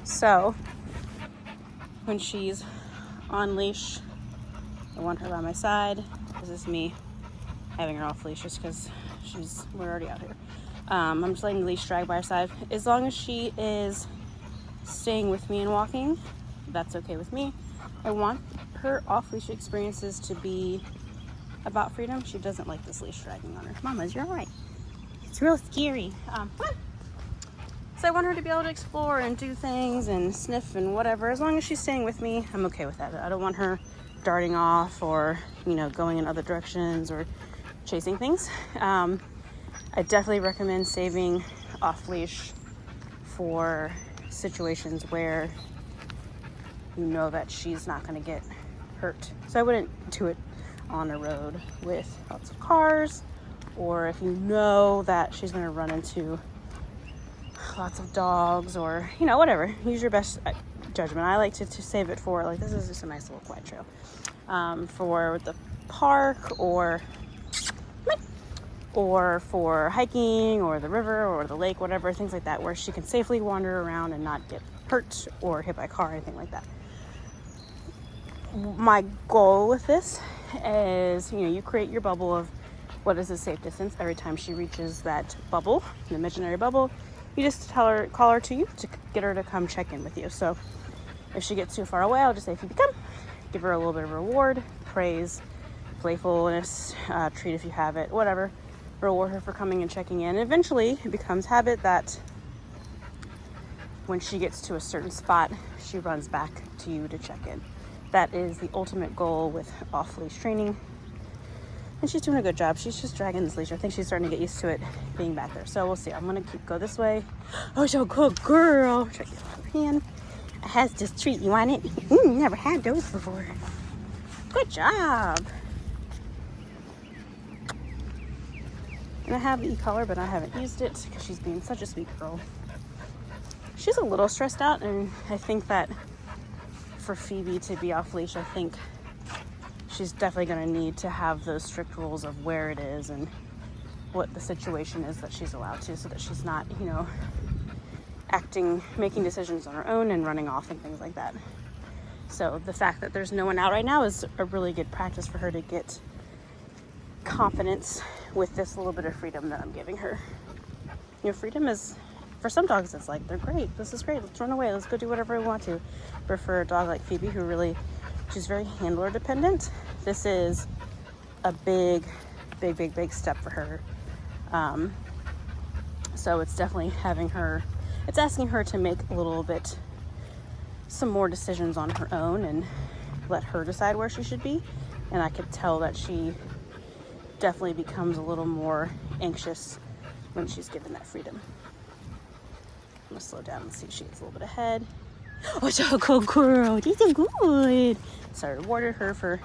So when she's on leash, I want her by my side. This is me having her off leash just because we're already out here. I'm just letting the leash drag by her side. As long as she is staying with me and walking, that's okay with me. I want her off leash experiences to be about freedom. She doesn't like this leash dragging on her. Mama's, you're right. It's real scary. So I want her to be able to explore and do things and sniff and whatever. As long as she's staying with me, I'm okay with that. I don't want her darting off or, going in other directions or chasing things. I definitely recommend saving off leash for situations where you know that she's not going to get hurt. So I wouldn't do it on a road with lots of cars, or if you know that she's going to run into lots of dogs, or whatever. Use your best judgment. I like to save it for, like, this is just a nice little quiet trail, for the park or for hiking or the river or the lake, whatever, things like that, where she can safely wander around and not get hurt or hit by a car or anything like that. My goal with this is, you create your bubble of what is a safe distance. Every time she reaches that bubble, the imaginary bubble, you just call her to you to get her to come check in with you. So if she gets too far away, I'll just say, Phoebe, come. Give her a little bit of reward, praise, playfulness, treat if you have it, whatever. Reward her for coming and checking in. Eventually, it becomes habit that when she gets to a certain spot, she runs back to you to check in. That is the ultimate goal with off-leash training. And she's doing a good job. She's just dragging this leash. I think she's starting to get used to it being back there. So we'll see. I'm going to go this way. Oh, you're a good girl. Try to get her hand. I has this treat. You want it? Never had those before. Good job. And I have the e-collar, but I haven't used it because she's being such a sweet girl. She's a little stressed out, and I think that for Phoebe to be off leash, I think she's definitely going to need to have those strict rules of where it is and what the situation is that she's allowed to, so that she's not, making decisions on her own and running off and things like that. So the fact that there's no one out right now is a really good practice for her to get confidence with this little bit of freedom that I'm giving her. Freedom is, for some dogs, it's like, they're great. This is great. Let's run away. Let's go do whatever we want to. But for a dog like Phoebe, she's very handler dependent, this is a big step for her. So it's definitely it's asking her to make some more decisions on her own and let her decide where she should be. And I could tell that she definitely becomes a little more anxious when she's given that freedom. I'm gonna slow down and see if she gets a little bit ahead. Oh, she's a good girl. She's so good. So I rewarded her for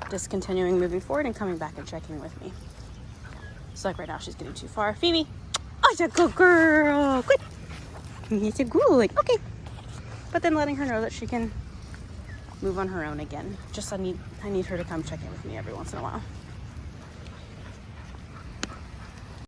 discontinuing moving forward and coming back and checking with me. So like right now she's getting too far. Phoebe, oh, she's a good girl. Good. She's a good. Okay. But then letting her know that she can move on her own again. Just I need her to come check in with me every once in a while.